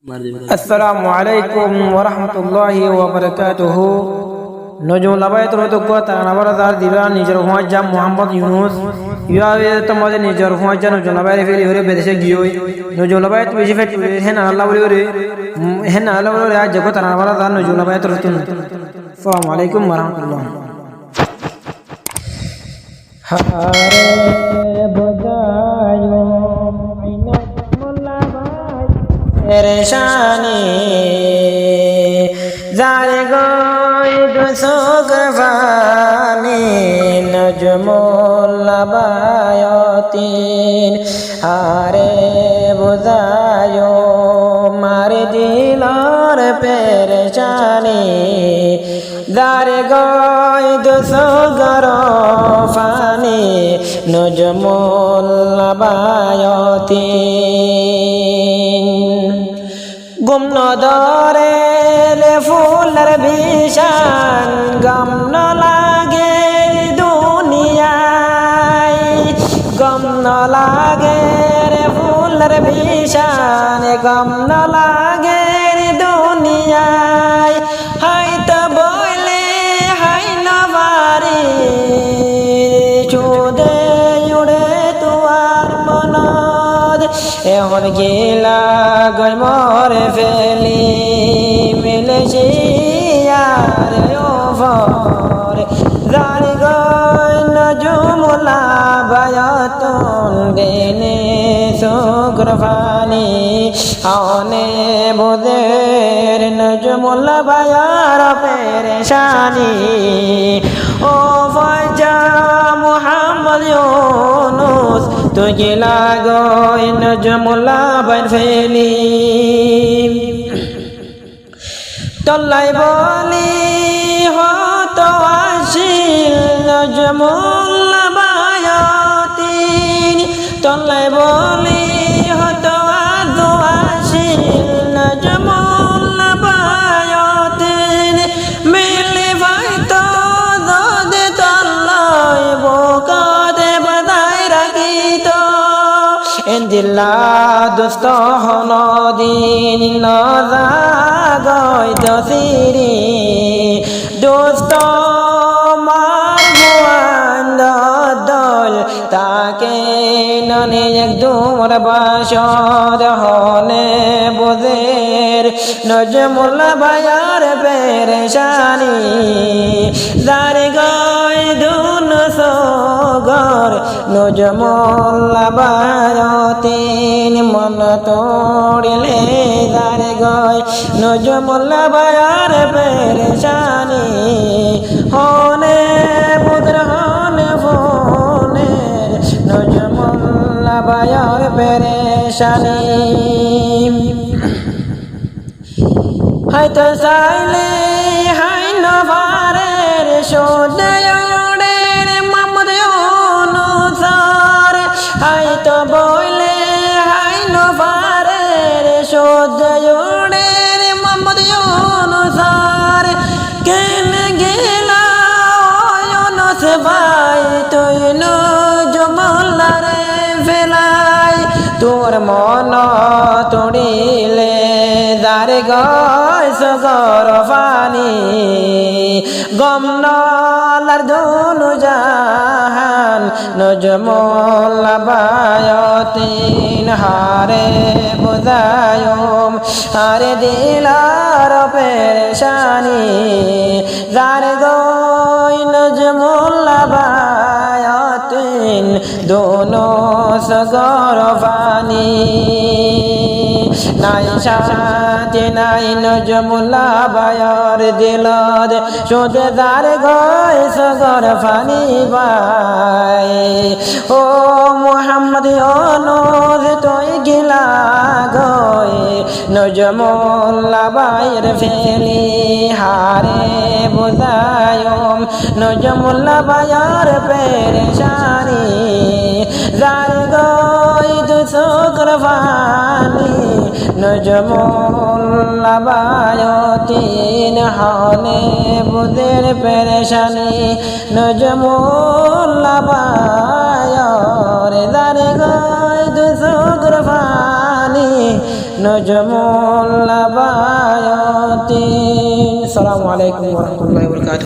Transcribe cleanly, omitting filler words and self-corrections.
السلام عليكم ورحمة الله وبركاته نجوم لبيت رتقوة نبرة ديران نجر فواجه محمد يونس يا تمام نجر فواجه نجوم لبيت في اليوري بدرسة جيوي نجوم لبيت بيجي في هنا الله وليوري هنا الله وليوري أجا كوتا نبرة نجوم لبيت رتون السلام عليكم ورحمة الله پریشانی زار گوی دو سوگرفانی نجم لبایاتین ہارے بزایو مار دلار پریشانی زار گوی دو سوگرفانی نجم لبایاتین گم نداره ফুলের বিষান গম ন লাগে দুনিয়ায় গম ন লাগে ফুলের বিষান গম ন লাগে দুনিয়ায় হয়তো বলে হাই নবারি চুদে উড়ে তুয়ার মনদ এখন গেলা গই মরে ফেলি মিলেছি আর ওভর জার গই নজুমুলা বায়াতুন দেনে সুগ্রফানি আনে বুদের নজুমুলা বায়ার পেরেশানি ও ফাজা মুহাম্মদ ইউনুস তুই গিলা গই নজুমুলা বাইর ফেলি তল্লাই বলি হতো আসিল নজমুল বায়াতিন তল্লাই বলি হতো আদু আসিল নজমুল বায়াতিন মিলি ভাইতো দদে তল্লাই বোকাতে বাদাই রাখিতো এন্দিল্লা দুস্ত হনদিন নজা গই দসিরি দোস্ত মার ভুয়ান দল তাকে ননে একদম বাসদ হনে বোদের নজমুল বায়ার পেরেশানি যার গই দুন সগর নজমুল বায়াতিন মন তোড়লে যার গই নজমুল বায়ার পেরেশানি হনে বুদ্র হনে ফোনে নজমুল বায়ার পেরেশানি হয়তো চাইলে হাই নভারের সোদয়নের মামদ অনুসার হয়তো বলে হাই নভারের সোদয়নের মামদ অনুসার কেন গেলা অনুস ভাই তুই নজমুলারে ফেলাই তোর মন তোড়িলে যার গয় সগর ফানি গম নলার দুনু জাহান নজমুল বায়াতিন হারে বুঝায়ুম হারে দিলার পেরেশানি যার গয় নজমুল বায়াতিন দোনো সগর ফানি নাই সাথে নাই নজমুলা বায়ার দিলদ সোদে যার গয় সগর ফানি বাই ও মুহাম্মদ ইউনুস তুই গিলা গয় নজমুলা বায়ার ফেলি হারে বুঝায়ুম নজমুলা বায়ার পেরেশানি যার গয় দুসুকর ফানি নজমুল বায়াতিন হনে বুদের পেরেশানি নজমুল বায়ার যার গয় দুসুকর ফানি নজমুল লাবায়াতিন। আসসালামু আলাইকুম ওয়া রাহমাতুল্লাহি ওয়া বারাকাতুহু।